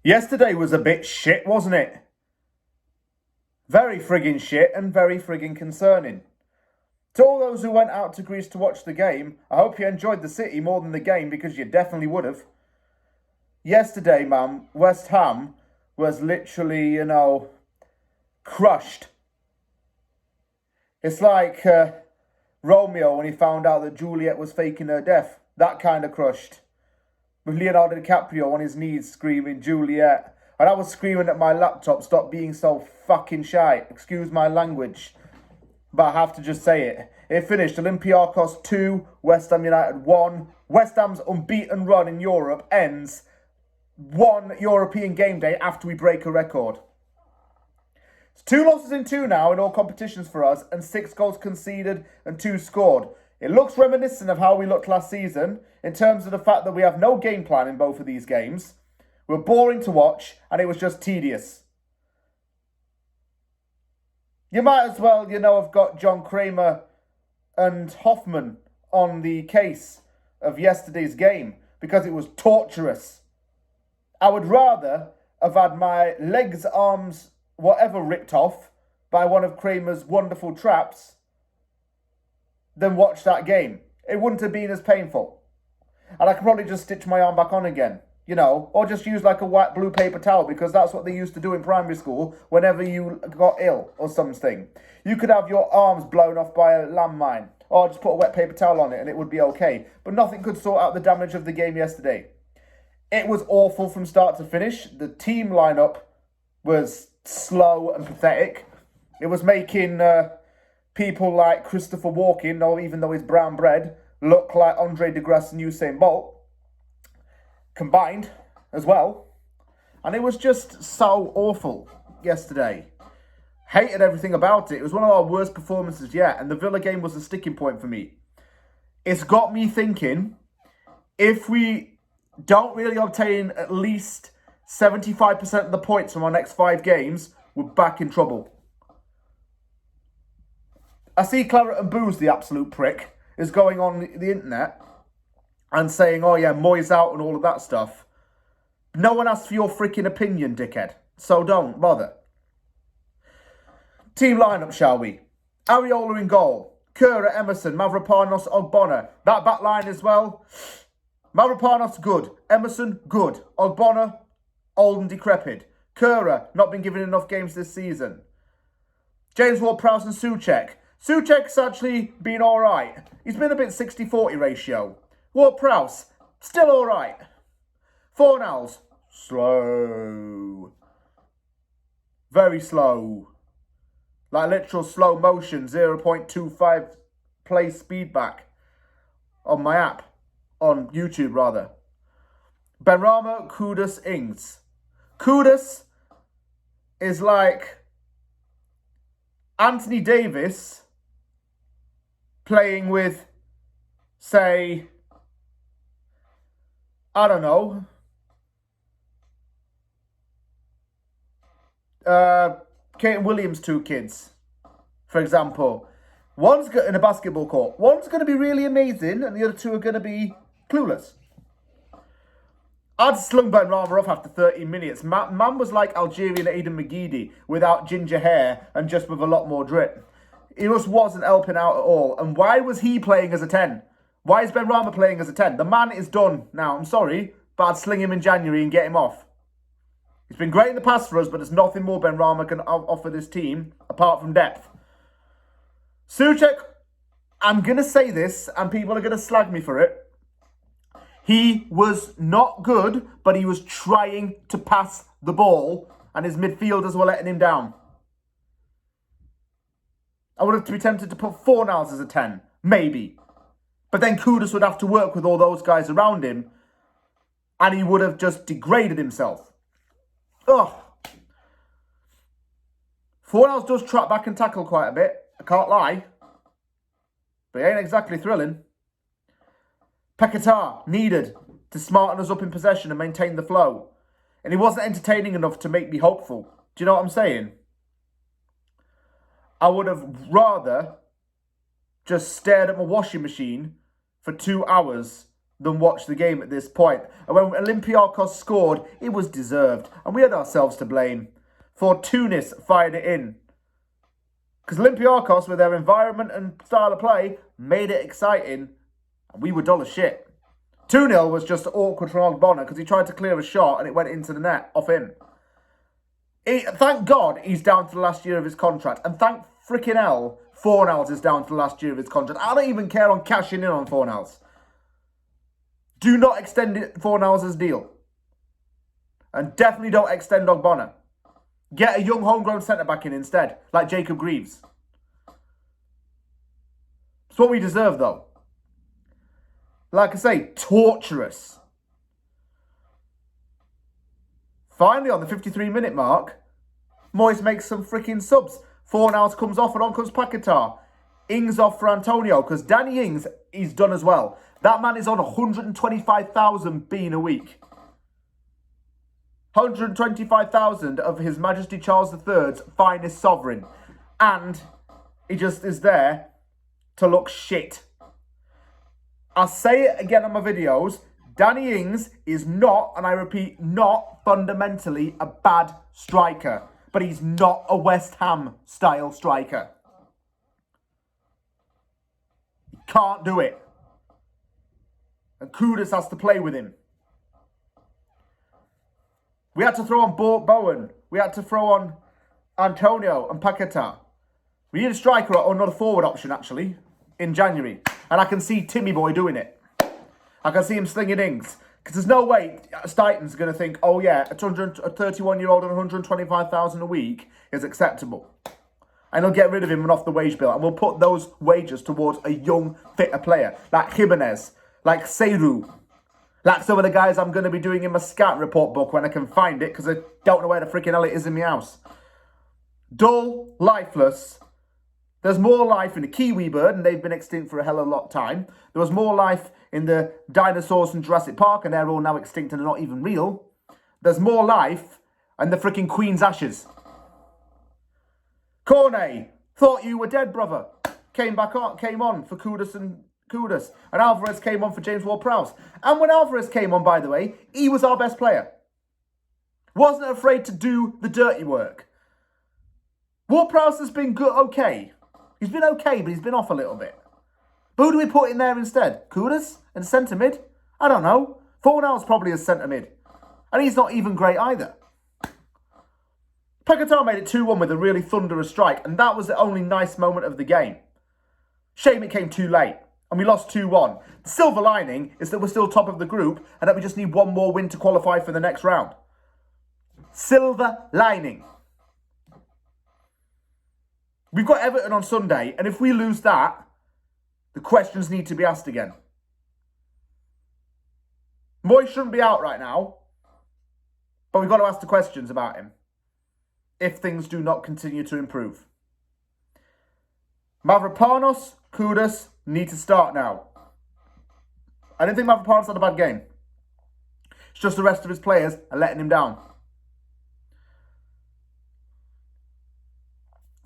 Yesterday was a bit shit, wasn't it? Very friggin' shit and very friggin' concerning. To all those who went out to Greece to watch the game, I hope you enjoyed the city more than the game because you definitely would have. Yesterday, man, West Ham was literally, crushed. It's like Romeo when he found out that Juliet was faking her death. That kind of crushed. With Leonardo DiCaprio on his knees screaming, Juliet. And I was screaming at my laptop, stop being so fucking shy. Excuse my language. But I have to just say it. It finished Olympiacos 2, West Ham United 1. West Ham's unbeaten run in Europe ends one European game day after we break a record. It's 2 losses in 2 now in all competitions for us, and 6 goals conceded and 2 scored. It looks reminiscent of how we looked last season in terms of the fact that we have no game plan in both of these games. We're boring to watch, and it was just tedious. You might as well, have got John Kramer and Hoffman on the case of yesterday's game because it was torturous. I would rather have had my legs, arms, whatever ripped off by one of Kramer's wonderful traps than watch that game. It wouldn't have been as painful. And I could probably just stitch my arm back on again, or just use like a white blue paper towel because that's what they used to do in primary school whenever you got ill or something. You could have your arms blown off by a landmine or just put a wet paper towel on it and it would be okay. But nothing could sort out the damage of the game yesterday. It was awful from start to finish. The team lineup was slow and pathetic. It was making people like Christopher Walken, or even though he's brown bread, look like Andre DeGrasse and Usain Bolt combined as well. And it was just so awful yesterday. Hated everything about it. It was one of our worst performances yet, and the Villa game was a sticking point for me. It's got me thinking, if we don't really obtain at least 75% of the points from our next 5 games, we're back in trouble. I see Claret and Booze, the absolute prick, is going on the internet and saying, oh yeah, Moyes out and all of that stuff. No one asked for your freaking opinion, dickhead. So don't bother. Team lineup, shall we? Areola in goal. Kura, Emerson, Mavropanos, Ogbonna. That back line as well. Mavropanos, good. Emerson, good. Ogbonna, old and decrepit. Kura, not been given enough games this season. James Ward-Prowse and Souček. Souček's actually been alright. He's been a bit 60-40 ratio. Ward-Prowse, still alright. Fornals, slow. Very slow. Like literal slow motion, 0.25 play speed back on my app. On YouTube, rather. Benrahma, Kudus, Ings. Kudus is like Anthony Davis playing with, say, I don't know, Kate Williams' 2 kids, for example. One's in a basketball court. One's going to be really amazing, and the other 2 are going to be clueless. I'd slung Benrahma off after 13 minutes. Man was like Algerian Aidan McGeady without ginger hair and just with a lot more drip. He just wasn't helping out at all. And why was he playing as a 10? Why is Benrahma playing as a 10? The man is done now. I'm sorry, but I'd sling him in January and get him off. He's been great in the past for us, but there's nothing more Benrahma can offer this team apart from depth. Souček, I'm going to say this, and people are going to slag me for it. He was not good, but he was trying to pass the ball, and his midfielders were letting him down. I would have to be tempted to put Fornals as a 10, maybe. But then Kudus would have to work with all those guys around him, and he would have just degraded himself. Ugh. Fornals does trap back and tackle quite a bit, I can't lie. But he ain't exactly thrilling. Paquetá needed to smarten us up in possession and maintain the flow. And he wasn't entertaining enough to make me hopeful. Do you know what I'm saying? I would have rather just stared at my washing machine for 2 hours than watch the game at this point. And when Olympiacos scored, it was deserved. And we had ourselves to blame. Torturous fired it in. Because Olympiacos, with their environment and style of play, made it exciting. And we were dull as shit. 2-0 was just awkward from Ogbonna because he tried to clear a shot and it went into the net off him. Thank God he's down to the last year of his contract. And thank freaking hell Fornals is down to the last year of his contract. I don't even care on cashing in on Fornals. Do not extend Fornals' deal. And definitely don't extend Ogbonna. Get a young homegrown centre-back in instead, like Jacob Greaves. It's what we deserve, though. Like I say, torturous. Finally, on the 53-minute mark, Moyes makes some freaking subs. Fornals comes off and on comes Paquetá. Ings off for Antonio, because Danny Ings, he's done as well. That man is on 125,000 bean a week. 125,000 of His Majesty Charles III's finest sovereign. And he just is there to look shit. I'll say it again on my videos. Danny Ings is not, and I repeat, not fundamentally a bad striker. But he's not a West Ham style striker. He can't do it. And Kudus has to play with him. We had to throw on Bowen. We had to throw on Antonio and Paquetá. We need a striker or another forward option, actually, in January. And I can see Timmy Boy doing it. I can see him slinging Ings. Because there's no way Stuyton's going to think, oh yeah, a 31-year-old on 125,000 a week is acceptable. And he'll get rid of him and off the wage bill. And we'll put those wages towards a young, fitter player. Like Jimenez. Like Seydou. Like some of the guys I'm going to be doing in my scout report book when I can find it, because I don't know where the freaking hell it is in my house. Dull, lifeless. There's more life in the kiwi bird, and they've been extinct for a hell of a lot of time. There was more life in the dinosaurs from Jurassic Park, and they're all now extinct and not even real. There's more life in the freaking Queen's ashes. Cornet, thought you were dead, brother. Came on for Kudus. And Alvarez came on for James Ward-Prowse. And when Alvarez came on, by the way, he was our best player. Wasn't afraid to do the dirty work. Ward-Prowse has been good, okay. He's been okay, but he's been off a little bit. But who do we put in there instead? Kudus and centre mid? I don't know. Fornals probably as centre mid. And he's not even great either. Paquetá made it 2-1 with a really thunderous strike, and that was the only nice moment of the game. Shame it came too late. And we lost 2-1. The silver lining is that we're still top of the group and that we just need one more win to qualify for the next round. Silver lining. We've got Everton on Sunday, and if we lose that, the questions need to be asked again. Moyes shouldn't be out right now, but we've got to ask the questions about him if things do not continue to improve. Mavropanos, Kudus need to start now. I don't think Mavropanos had a bad game. It's just the rest of his players are letting him down.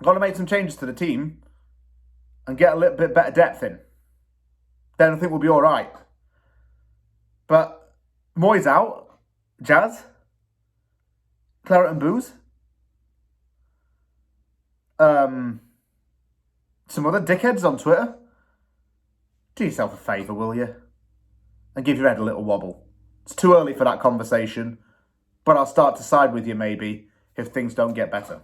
Got to make some changes to the team and get a little bit better depth in. Then I think we'll be all right. But Moyes out. Jazz. Claret and booze. Some other dickheads on Twitter. Do yourself a favour, will you? And give your head a little wobble. It's too early for that conversation, but I'll start to side with you maybe if things don't get better.